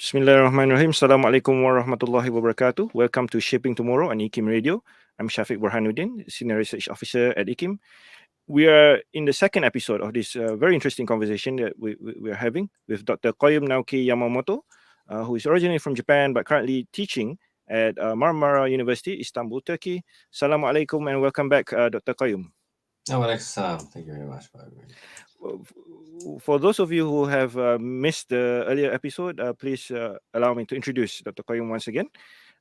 Bismillahirrahmanirrahim. Assalamualaikum warahmatullahi wabarakatuh. Welcome to Shaping Tomorrow on IKIM Radio. I'm Shafiq Burhanuddin, Senior Research Officer at IKIM. We are in the second episode of this very interesting conversation that we are having with Dr. Qayyim Naoki Yamamoto, who is originally from Japan but currently teaching at Marmara University, Istanbul, Turkey. Assalamualaikum and welcome back, Dr. Qayyim. Thank you very much for having me. For those of you who have missed the earlier episode, please allow me to introduce Dr. Qayyim once again.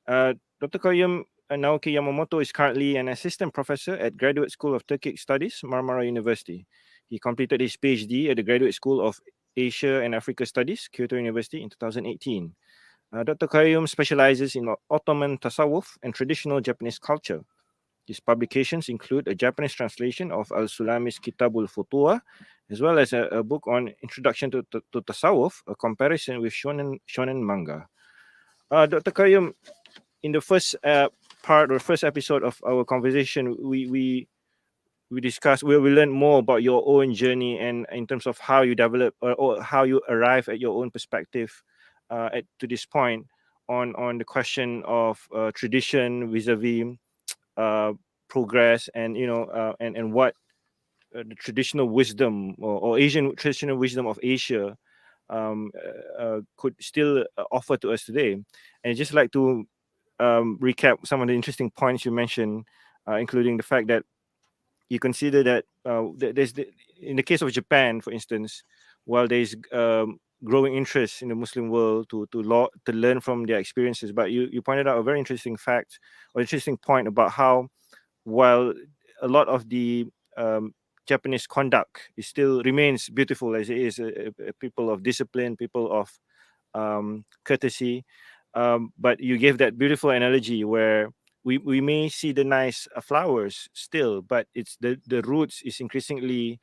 Dr. Qayyim Naoki Yamamoto is currently an assistant professor at Graduate School of Turkic Studies, Marmara University. He completed his PhD at the Graduate School of Asia and Africa Studies, Kyoto University in 2018. Dr. Qayyim specializes in Ottoman Tasawwuf and traditional Japanese culture. His publications include a Japanese translation of Sulami's Kitāb al-Futuwwa, as well as a book on Introduction to Tasawwuf, a comparison with Shonen Manga. Dr. Qayyim, in the first part or first episode of our conversation, we discussed, we learned more about your own journey and in terms of how you develop or how you arrive at your own perspective to this point on the question of tradition vis-a-vis progress and and what the traditional wisdom or Asian traditional wisdom of Asia could still offer to us today. And I'd just like to recap some of the interesting points you mentioned, including the fact that you consider that in the case of Japan, for instance, while there's growing interest in the Muslim world to learn from their experiences, but you pointed out a very interesting fact or interesting point about how while a lot of the Japanese conduct still remains beautiful as it is, people of discipline, people of courtesy, but you gave that beautiful analogy where we may see the nice flowers still, but it's the roots is increasingly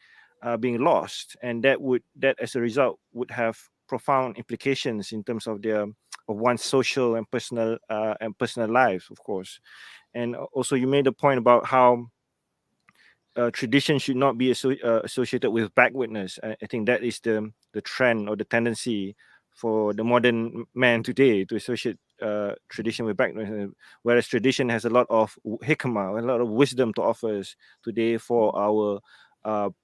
being lost, and that as a result would have profound implications in terms of one's social and personal lives, of course. And also you made a point about how tradition should not be associated with backwardness. I think that is the trend or the tendency for the modern man today to associate tradition with backwardness, whereas tradition has a lot of ḥikmah, a lot of wisdom to offer us today for our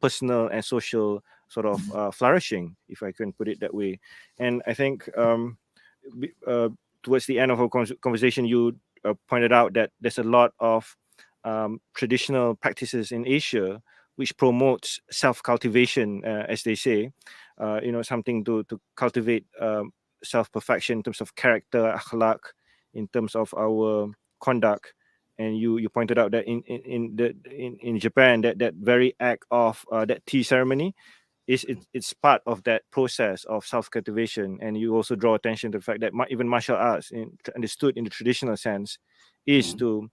personal and social sort of flourishing, if I can put it that way. And I think towards the end of our conversation, you pointed out that there's a lot of traditional practices in Asia which promotes self-cultivation, as they say, something to cultivate self-perfection in terms of character, akhlaq, in terms of our conduct. And you pointed out that in Japan that very act of that tea ceremony it's part of that process of self-cultivation. And you also draw attention to the fact that even martial arts, understood in the traditional sense, is to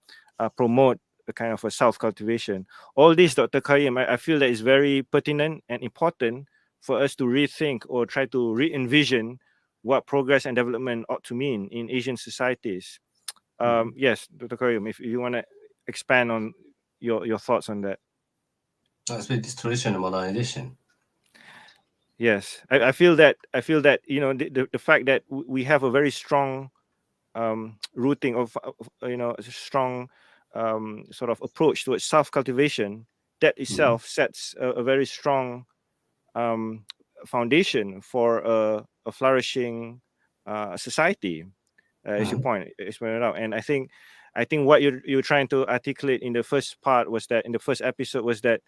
promote a kind of a self-cultivation. All this, Dr. Qayyim, I feel that is very pertinent and important for us to rethink or try to re-envision what progress and development ought to mean in Asian societies. Yes, Dr. Qayyim, if you want to expand on your thoughts on that. Especially this traditional modernization. Yes, I feel that the fact that we have a very strong rooting of a strong sort of approach towards self-cultivation, that itself sets a very strong foundation for a flourishing society, as you pointed out. And I think what you're trying to articulate in the first part was that in the first episode was that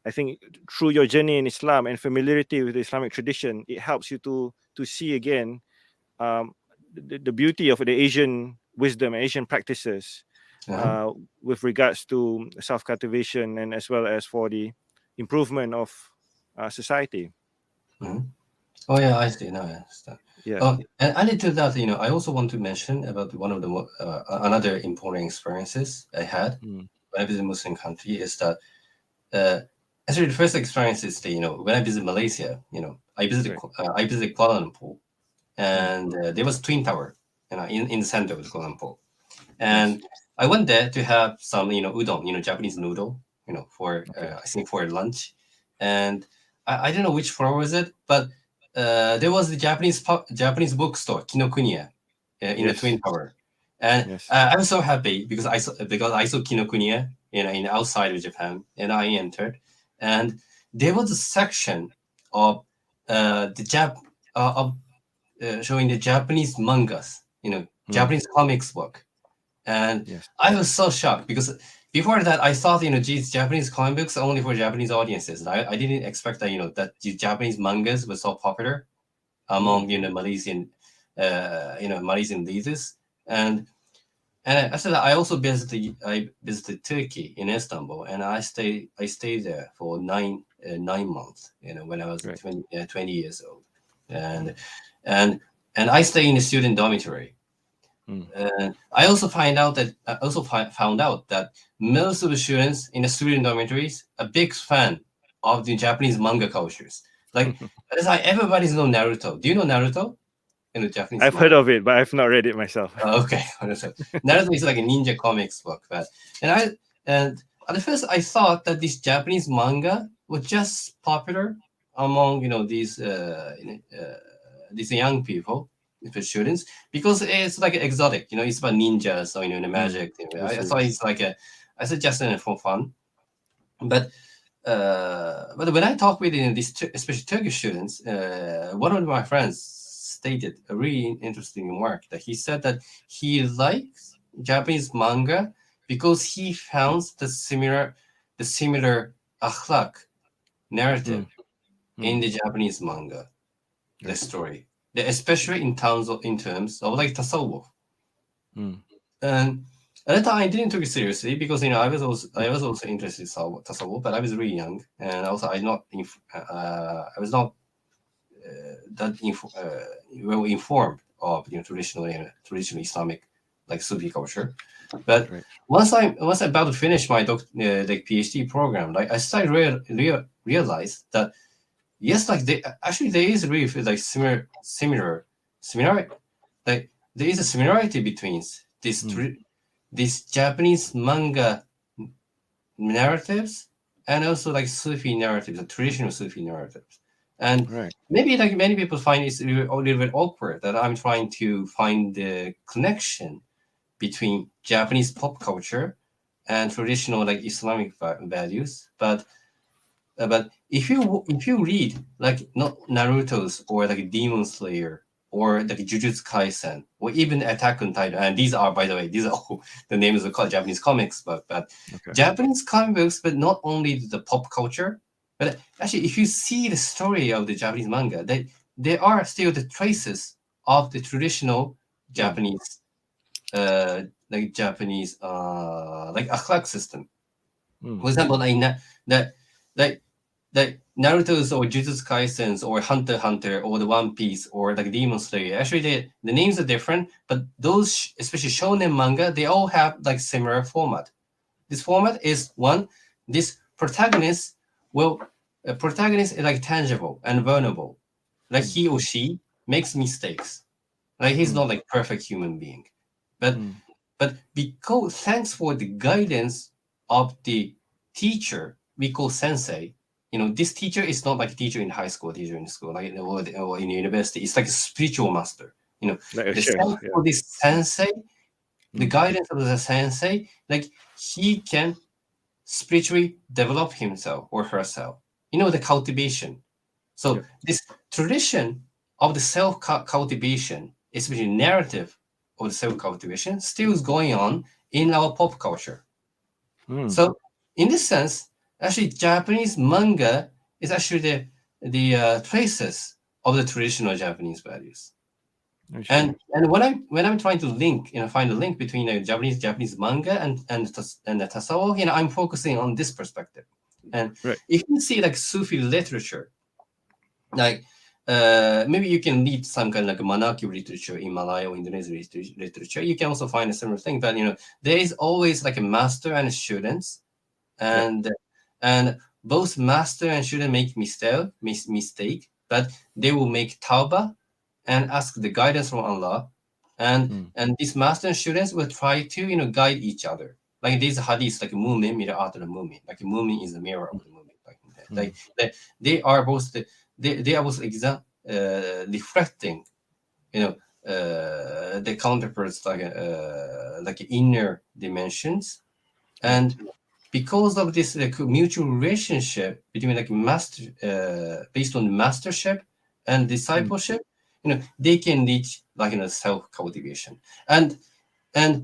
I think through your journey in Islam and familiarity with the Islamic tradition, it helps you to see again the beauty of the Asian wisdom and Asian practices with regards to self-cultivation and as well as for the improvement of society. Oh yeah, I see. Now I understand. Yeah. And added to that, I also want to mention about one of the another important experiences I had when I visited a Muslim country is that actually the first experience is that, when I visited Malaysia, I visited Kuala Lumpur, and there was Twin Tower, in the center of Kuala Lumpur, and I went there to have some, udon, Japanese noodle, for I think for lunch, and I don't know which floor was it, but there was the Japanese bookstore Kinokuniya in the Twin Tower, and I was so happy because I saw Kinokuniya in outside of Japan, and I entered, and there was a section of showing the Japanese mangas, Japanese comics book, and I was so shocked because before that I thought these Japanese comic books are only for Japanese audiences, and I didn't expect that that the Japanese mangas were so popular among Malaysian Malaysian leaders, and after that I also visited Turkey in Istanbul, and I stayed there for 9 months when I was 20 years old, and I stayed in a student dormitory. I also found out that most of the students in the student dormitories are big fan of the Japanese manga cultures. Like everybody's know Naruto. Do you know Naruto? In the Japanese I've heard of it, but I've not read it myself. Okay, Naruto is like a ninja comics book, and at first I thought that this Japanese manga was just popular among these young people, students, because it's like exotic. It's about ninjas or the magic. I thought it's like I said just for fun, but when I talk with these especially Turkish students, one of my friends stated a really interesting remark that he said that he likes Japanese manga because he found the similar akhlaq narrative in the Japanese manga, the story, especially in terms of like tasawwuf. And at the time I didn't take it seriously because I was also interested in tasawwuf, but I was really young, and also I was not that well informed of traditional Islamic like Sufi culture. But once I'm about to finish my PhD program, like I started realize that yes, like there is really like similarity. Like there is a similarity between these Japanese manga narratives and also like Sufi narratives, the traditional Sufi narratives. And maybe like many people find it's a little bit awkward that I'm trying to find the connection between Japanese pop culture and traditional like Islamic values. But if you read like not Naruto's or like Demon Slayer or like Jujutsu Kaisen or even Attack on Titan, and these are, by the way, these are all the names of Japanese comics, but Japanese comic books, but not only the pop culture. But actually, if you see the story of the Japanese manga, there are still the traces of the traditional Japanese, like akhlaq system. For example, like Naruto's or Jujutsu Kaisen's or Hunter x Hunter or the One Piece or like Demon Slayer. Actually, the names are different, but those, especially shonen manga, they all have like similar format. This format is one. This protagonist is like tangible and vulnerable, like he or she makes mistakes, like he's not like perfect human being, but because thanks for the guidance of the teacher we call sensei, this teacher is not like a teacher in high school, teacher in school, like or in university. It's like a spiritual master. For this sensei, the guidance of the sensei, like he can spiritually develop himself or herself. The cultivation. So this tradition of the self-cultivation, especially narrative of the self-cultivation, still is going on in our pop culture. So in this sense, actually Japanese manga is actually the traces of the traditional Japanese values. And when I'm trying to find a link between the Japanese manga and the tasawwuf, I'm focusing on this perspective. And if you see like Sufi literature, like maybe you can read some kind of like Manaki literature in Malay or Indonesian literature. You can also find a similar thing, but there is always like a master and students, and both master and student make mistake, but they will make tawbah and ask the guidance from Allah, and these master and students will try to guide each other. Like these hadiths, like mu'min mirror after the mu'min, like mu'min is the mirror of the mu'min. Like they are both reflecting, the counterparts like inner dimensions, and because of this mutual relationship between based on mastership and discipleship, they can reach self cultivation. And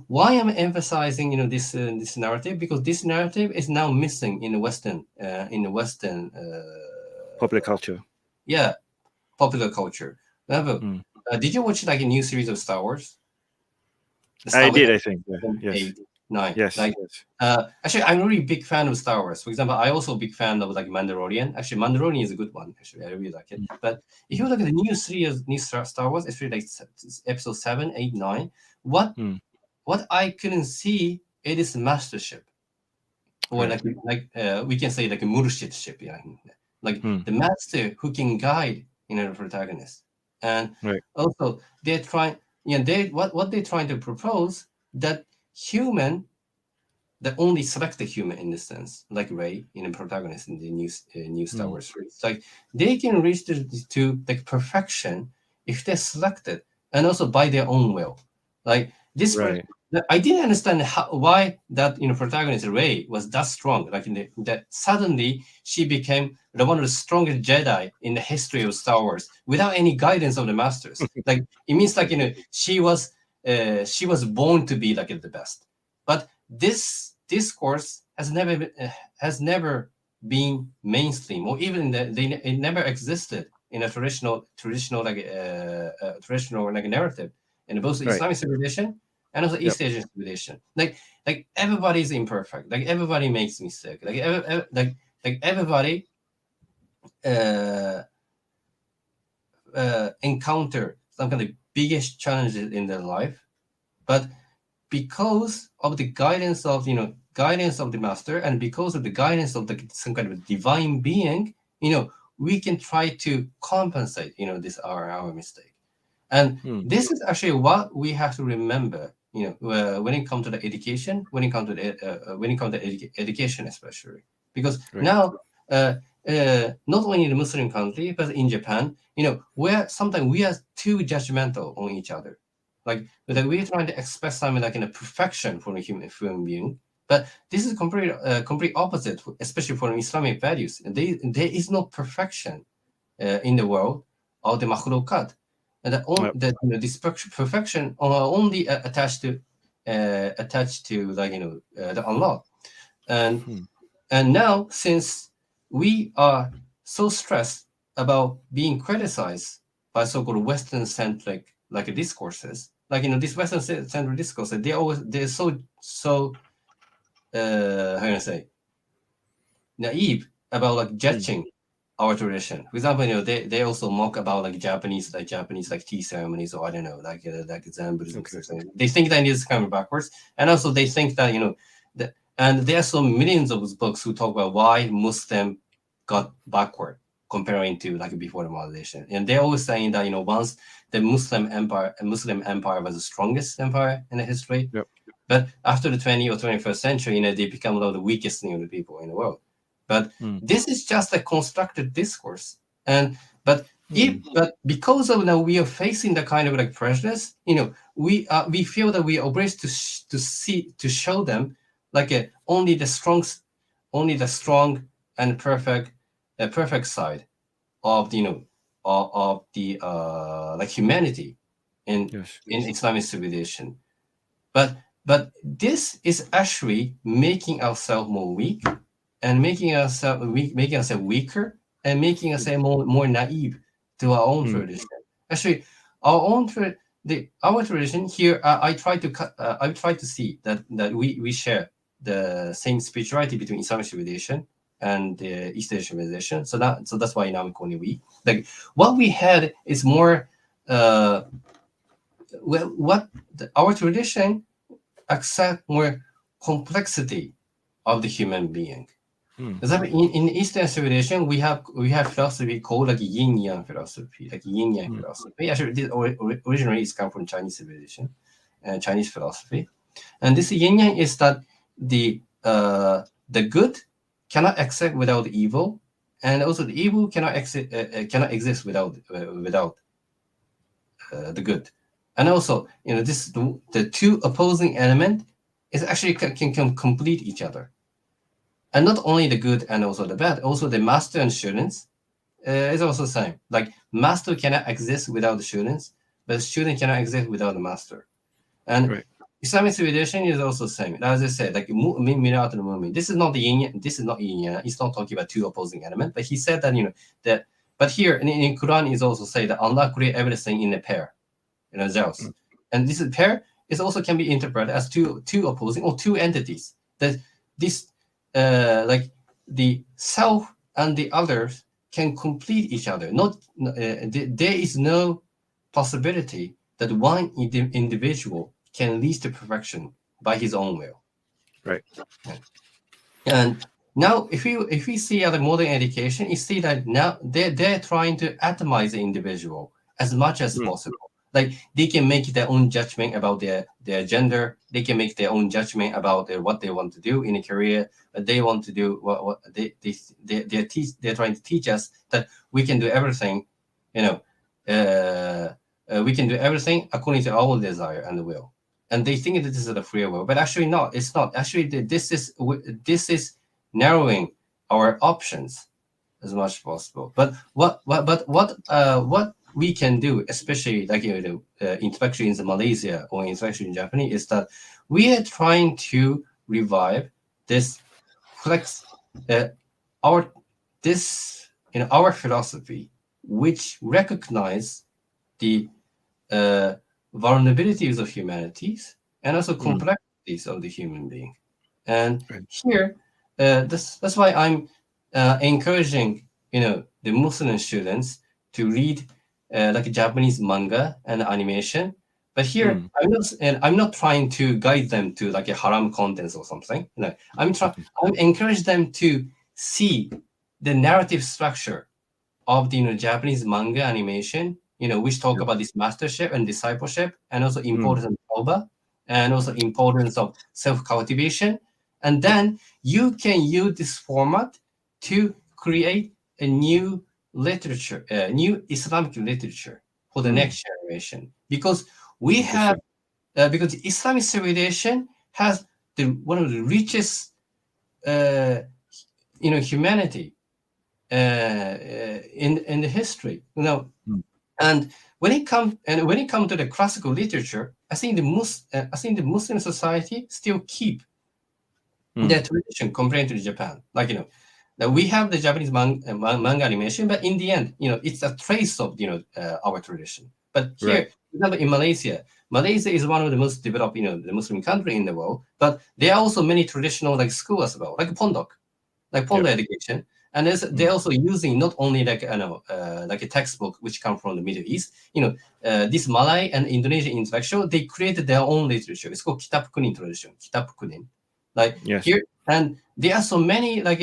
why I'm emphasizing this narrative, because this narrative is now missing in the Western popular culture. Yeah, popular culture. Did you watch a new series of Star Wars? I did, I think. Yeah. Yes. 8, 9. Yes. Actually, I'm a really big fan of Star Wars. For example, I also a big fan of Mandalorian. Actually, Mandalorian is a good one. Actually, I really like it. But if you look at the new series, new Star Wars, it's really episode 7, 8, 9. What I couldn't see, it is mastership, or we can say a murshidship, the master who can guide the protagonist. And also they're trying, what they're trying to propose, that human, that only selected human in this sense, like Rey, protagonist in the new Star Wars series, they can reach to perfection if they're selected, and also by their own will. This, I didn't understand why that protagonist Rey was that strong. That suddenly she became one of the strongest Jedi in the history of Star Wars without any guidance of the masters. It means she was born to be the best. But this discourse has never been mainstream, or even it never existed in a traditional narrative in both Islamic civilization and also East Asian civilization. Everybody's imperfect. Everybody makes mistake. Everybody encounter some kind of biggest challenges in their life, but because of the guidance of the master, and because of the guidance of some kind of divine being, we can try to compensate this our mistake. And this is actually what we have to remember, when it comes to the education, when it comes to education especially, because now not only in the Muslim country but in Japan, where sometimes we are too judgmental on each other, we're trying to expect something in a perfection for a human being. But this is complete opposite, especially for Islamic values. There is no perfection in the world of the makhlukat. And this perfection are only attached to the Allah. And now, since we are so stressed about being criticized by so-called Western-centric discourses, this Western-centric discourse, they're so how can I say, naive about judging our tradition. For example, they also mock about Japanese tea ceremonies, or I don't know, Zen Buddhism. They think that it's kind of backwards, and also they think that and there are so millions of books who talk about why Muslim got backward comparing to before the modernization, and they're always saying that once the Muslim empire was the strongest empire in the history, but after the 20th or 21st century, they become one of the weakest people in the world. But this is just a constructed discourse, but because of we are facing the kind of prejudice, we feel that we are obliged to show them only the strong and perfect side of the humanity in Islamic civilization. But this is actually making ourselves more weak, and making ourselves weaker, and making us more naive to our own tradition. Actually, our tradition here, I try to see that we share the same spirituality between Islamic civilization and the East Asian civilization. So that's why now we call it we. What we had is more our tradition accept more complexity of the human being. In Eastern civilization, we have philosophy called yin yang philosophy, philosophy. Actually, this originally is come from Chinese civilization, Chinese philosophy, and this yin yang is that the good cannot accept without evil, and also the evil cannot exist without the good. And also, this the two opposing element is actually can complete each other. And not only the good and also the bad, also the master and students is also the same. Like master cannot exist without the students, but student cannot exist without the master. And Islamic civilization is also the same. As I said, like Minat al-Mu'min. This is not the yin. This is not yin. It's not talking about two opposing elements. But he said that that. But here in Quran is also say that Allah create everything in a pair, Zeus. And this pair is also can be interpreted as two opposing or two entities. That this like the self and the others can complete each other. Not there is no possibility that one individual can lead to perfection by his own will. Right. And now, if we see other modern education, you see that now they're trying to atomize the individual as much as possible. Like they can make their own judgment about their gender. They can make their own judgment about what they want to do in a career. They want to do what they're trying to teach us that we can do everything. We can do everything according to our desire and will. And they think that this is a free will, but actually not. It's not. Actually, this is narrowing our options as much as possible. But what we can do, especially like intellectually in Malaysia or intellectually in Japanese, is that we are trying to revive this our philosophy, which recognize the vulnerabilities of humanities and also complexities of the human being. And here, that's why I'm encouraging the Muslim students to read like Japanese manga and animation. But here, I'm not trying to guide them to like a haram contents or something. I'm encourage them to see the narrative structure of the Japanese manga animation, which talk about this mastership and discipleship, and also importance of tawbah, and also importance of self-cultivation. And then you can use this format to create a new literature, new Islamic literature for the next generation. Because we have, because Islamic civilization has one of the richest, humanity in the history, And when it comes to the classical literature, I think the Muslim society still keep their tradition compared to Japan. Like that we have the Japanese manga animation, but in the end, it's a trace of our tradition. But here, for example, in Malaysia is one of the most developed, the Muslim country in the world. But there are also many traditional like schools as well, like Pondok education. And they're also using not only like like a textbook which come from the Middle East. This Malay and Indonesian intellectual, they created their own literature. It's called Kitāb Kuning tradition. Kitāb Kuning, here, and there are so many like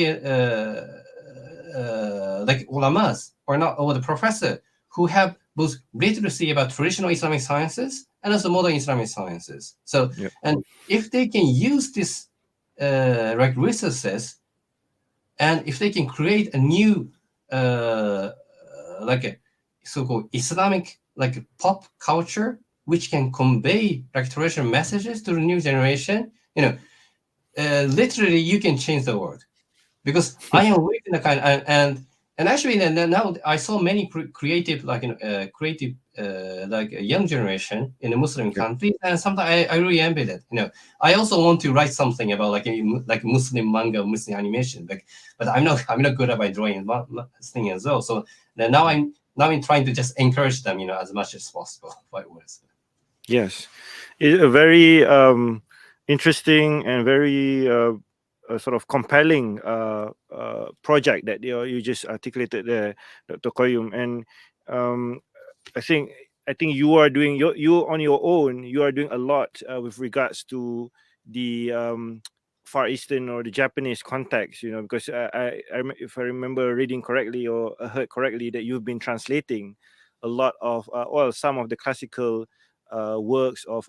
ulamas or the professor who have both literacy about traditional Islamic sciences and also modern Islamic sciences. So, and if they can use this like resources. And if they can create a new, like a so-called Islamic like pop culture, which can convey like traditional messages to the new generation, literally you can change the world. Because I am waiting the kind and actually now I saw many creative like like a young generation in a Muslim country, and sometimes I really envy that. I also want to write something about like Muslim manga, Muslim animation, but I'm not good at drawing thing as well. So now I'm trying to just encourage them, as much as possible. Yes, it's a very interesting and very sort of compelling project that you just articulated there, Dr. Qayyim. And I think you are doing you on your own. You are doing a lot with regards to the Far Eastern or the Japanese context. Because if I remember reading correctly or heard correctly, that you've been translating a lot of some of the classical works of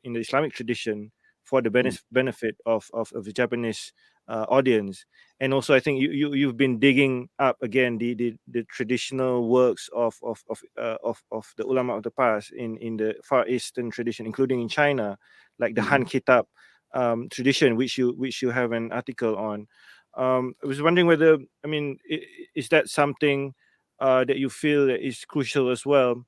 in the Islamic tradition for the benefit of the Japanese audience. And also, I think you've been digging up again the traditional works of the ulama of the past in the Far Eastern tradition, including in China, like the Han Kitāb tradition, which you have an article on. I was wondering whether, I mean, is that something that you feel that is crucial as well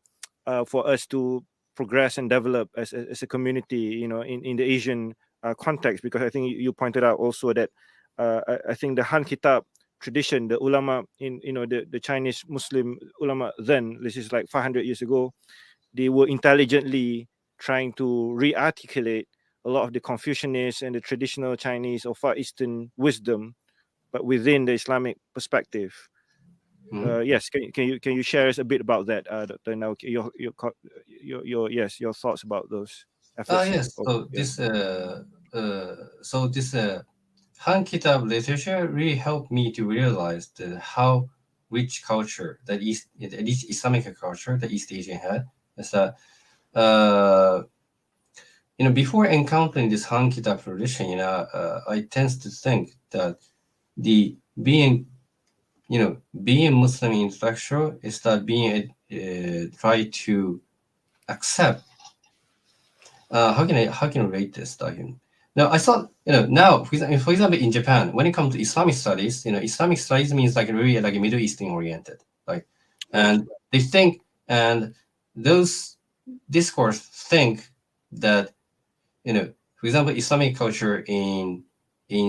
for us to progress and develop as a community, in the Asian context? Because I think you pointed out also that I think the Han Kitāb tradition, the ulama in the Chinese Muslim ulama then, this is like 500 years ago, they were intelligently trying to re-articulate a lot of the Confucianist and the traditional Chinese or Far Eastern wisdom, but within the Islamic perspective. Yes, can you share us a bit about that, Dr. Naoki, your thoughts about those efforts? Yes. So this Han Kitāb literature really helped me to realize how rich culture that Islamic culture that East Asian had. Is that before encountering this Han Kitāb tradition, I tend to think that the being Muslim intellectual is that being try to accept. How can I rate this document? Now I thought now for example in Japan, when it comes to Islamic studies, Islamic studies means like really like Middle Eastern oriented, like, and they think, and those discourse think that for example Islamic culture in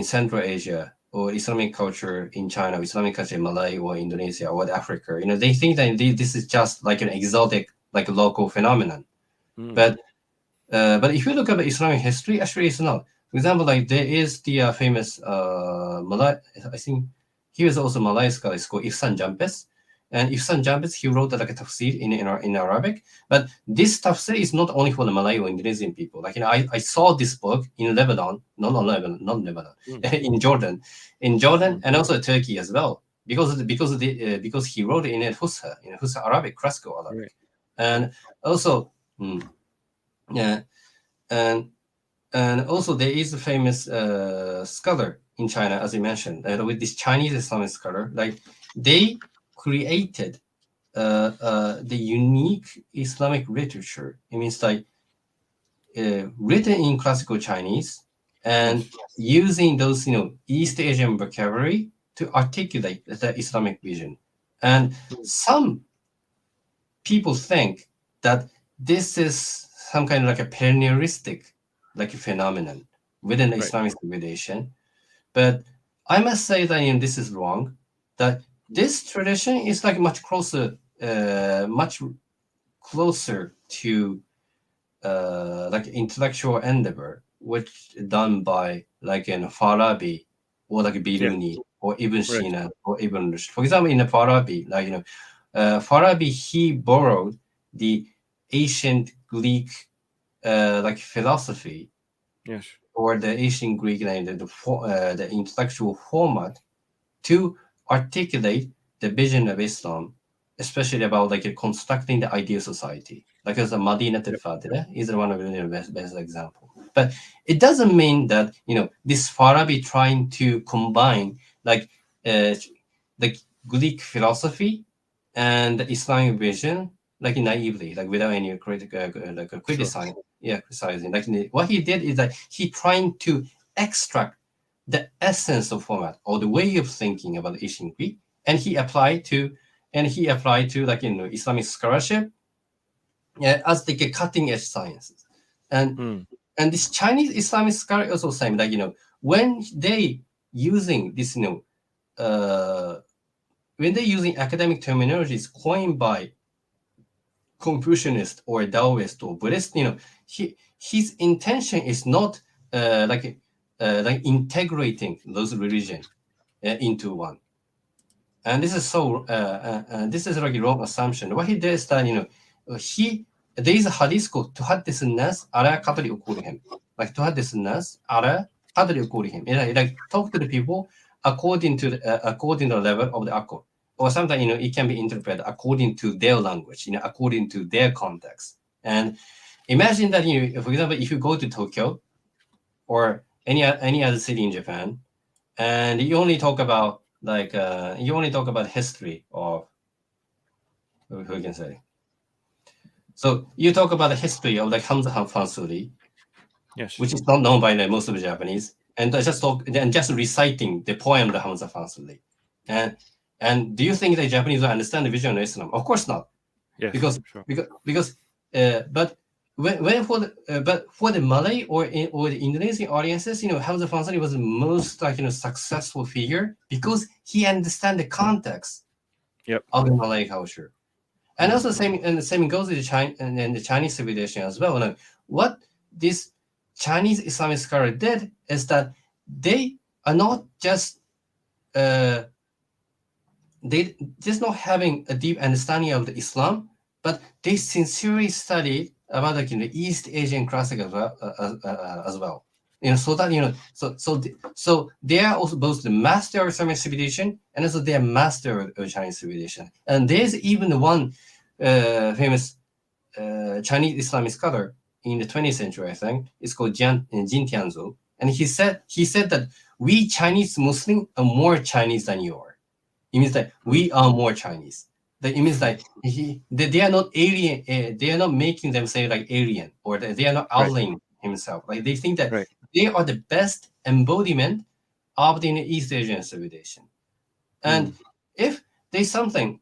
Central Asia, or Islamic culture in China, or Islamic culture in Malay or Indonesia or Africa, they think that this is just like an exotic, like a local phenomenon. But if you look at Islamic history, actually it's not. For example, like there is the famous Malay, I think he was also Malay scholar, it's called Ihsan Jampes. And Ihsan Jampes, he wrote like a tafsir in Arabic. But this tafsir is not only for the Malay or Indonesian people. Like I saw this book in Lebanon, not Lebanon, in Jordan, and also Turkey as well, because he wrote it in Fusha Arabic, classical Arabic, and also and also there is a famous scholar in China, as you mentioned, with this Chinese Islamic scholar, like they created the unique Islamic literature. It means like written in classical Chinese and using those East Asian vocabulary to articulate the Islamic vision. And some people think that this is some kind of like a perennialistic like a phenomenon within the Islamic civilization. But I must say that this is wrong, that this tradition is like much closer to like intellectual endeavor, which done by like Farabi or like Biruni or Ibn Sina or Ibn Rushd. For example, in the Farabi, like Farabi, he borrowed the ancient Greek like philosophy, or the ancient Greek, like the intellectual format to articulate the vision of Islam, especially about like constructing the ideal society. Like as a Madinat al-Fadila is one of the best example. But it doesn't mean that this Farabi trying to combine like the Greek philosophy and the Islamic vision like naively, like without any criticizing. Like what he did is that he trying to extract the essence of format or the way of thinking about ancient Greek, and he applied to like Islamic scholarship as like a cutting edge sciences. And this Chinese Islamic scholar also saying that when they using this when they using academic terminologies coined by Confucianist or Taoist or Buddhist, his intention is not like integrating those religions into one. And this is this is like a wrong assumption. What he did is that there is a hadith called تحدث الناس على قدر عقولهم. Like تحدث الناس على قدر عقولهم. Like talk to the people according to the level of the akal. Or sometimes it can be interpreted according to their language, according to their context. And imagine that for example, if you go to Tokyo or any other city in Japan, and you only talk about history of who can say. So you talk about the history of like Hamza Fansuri, Yes. which is not known by most of the Japanese, and just reciting the poem of the Hamza Fansuri. And do you think the Japanese will understand the vision of Islam? Of course not. Yes. Because sure. But for the Malay or the Indonesian audiences, Hamza Fansuri was the most successful figure because he understands the context of the Malay culture. And also the same goes to the Chinese civilization as well. What this Chinese Islamic scholar did is that they are not just they just not having a deep understanding of the Islam, but they sincerely studied about the East Asian classic as well. So that so they are also both the master of Islamic civilization and also they are master of Chinese civilization. And there's even one famous Chinese Islamic scholar in the 20th century, I think. It's called Jin Tianzhou, and he said that we Chinese Muslims are more Chinese than you are. It means that we are more Chinese. It means that they are not alien. They are not making them say like alien, or they are not outlining himself. Like they think that they are the best embodiment of the East Asian civilization. And if there's something,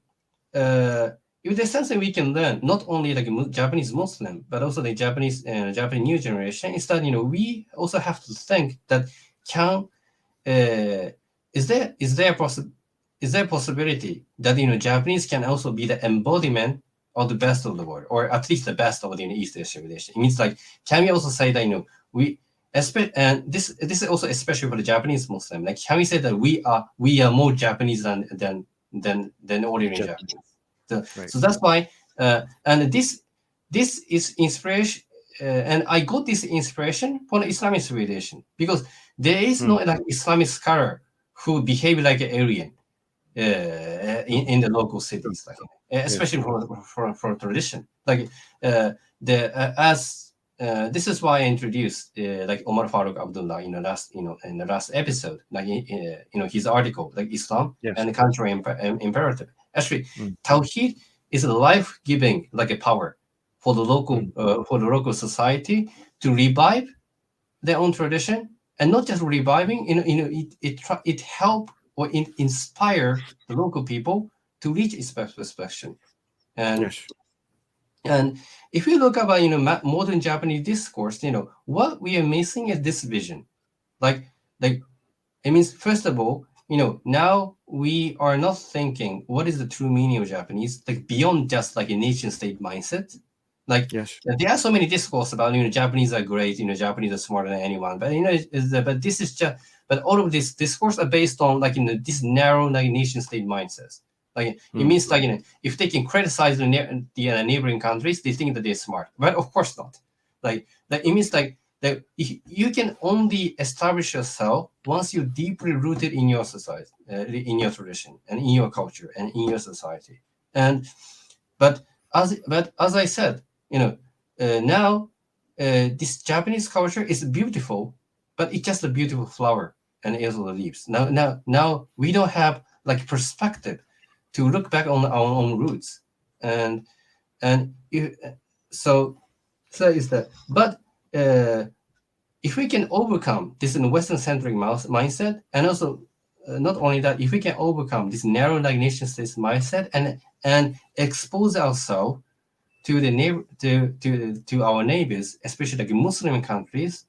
we can learn, not only like Japanese Muslim, but also the Japanese new generation, is that we also have to think that is there a possibility that Japanese can also be the embodiment of the best of the world, or at least the best of the East Asian civilization? It means like, can we also say that and this is also especially for the Japanese Muslim. Like, can we say that we are more Japanese than ordinary Japanese? So that's why, and this is inspiration, and I got this inspiration from the Islamic civilization, because there is no like Islamic scholar who behave like an alien in the local cities, like especially for tradition. Like this is why I introduced like Omar Farooq Abdullah in the last episode, like his article, like Islam and the cultural imperative. Actually, Tawheed is a life-giving like a power for the local society to revive their own tradition, and not just reviving. It help or inspire the local people to reach its perfection. And if we look about modern Japanese discourse, what we are missing is this vision. Like it means, first of all, now we are not thinking what is the true meaning of Japanese, like beyond just like a nation state mindset. Like there are so many discourse about Japanese are great, Japanese are smarter than anyone, but but this is just, but all of this discourse are based on like this narrow like nation state mindsets. Like it means like if they can criticize the neighboring countries, they think that they're smart, but of course not. Like it means like that you can only establish yourself once you're deeply rooted in your society, in your tradition, and in your culture, and in your society. But as I said, now this Japanese culture is beautiful, but it's just a beautiful flower and it also the leaves. Now we don't have like perspective to look back on our own roots, and so is that. But if we can overcome this Western-centric mindset, and also not only that, if we can overcome this narrow like nation-state mindset and expose ourselves to to our neighbors, especially like Muslim countries,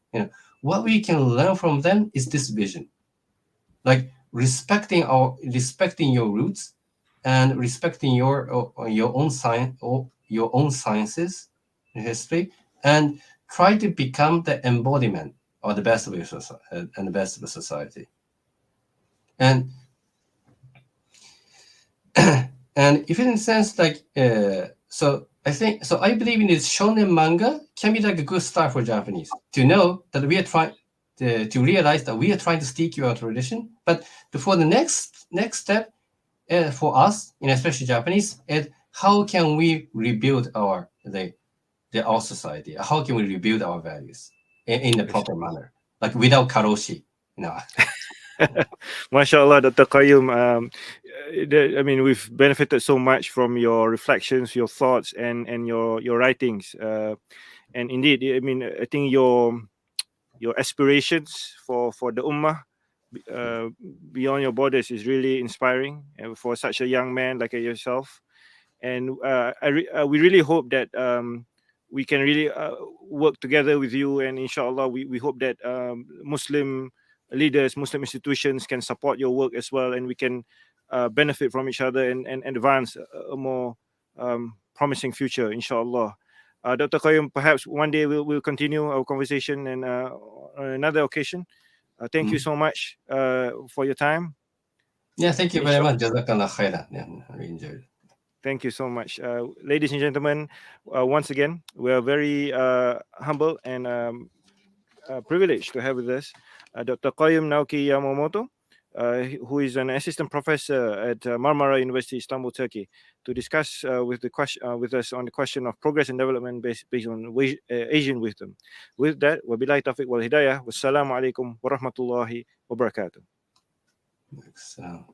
what we can learn from them is this vision, like respecting your roots and respecting your own science or your own sciences in history, and try to become the embodiment of the best of your society and the best of the society. And if in a sense like so I believe in this shonen manga can be like a good start for Japanese to know that we are trying to realize that we are trying to stick to our tradition, but for the next step for us, especially Japanese, is how can we rebuild our society? How can we rebuild our values in the proper manner, like without karoshi, MashaAllah, Dr. Qayyim. I mean, we've benefited so much from your reflections, your thoughts, and your writings. And indeed, I mean, I think your aspirations for the ummah beyond your borders is really inspiring, and for such a young man like yourself. And we really hope that we can really work together with you, and inshallah we hope that Muslim leaders, Muslim institutions can support your work as well, and we can benefit from each other and advance a more promising future, inshallah. Dr. Qayyim, perhaps one day we'll continue our conversation and on another occasion. Thank you so much for your time. Yeah, thank you very much. Jazakallah khairan. Yeah, I enjoyed it. Thank you so much. Ladies and gentlemen, once again, we are very humble and privileged to have with us Dr. Qayyim Naoki Yamamoto, who is an assistant professor at Marmara University, Istanbul, Turkey, to discuss with us on the question of progress and development based on Asian wisdom. With that, wabillahi taufiq wal hidayah. Wassalamu alaikum wa rahmatullahi wa barakatuh. Excellent.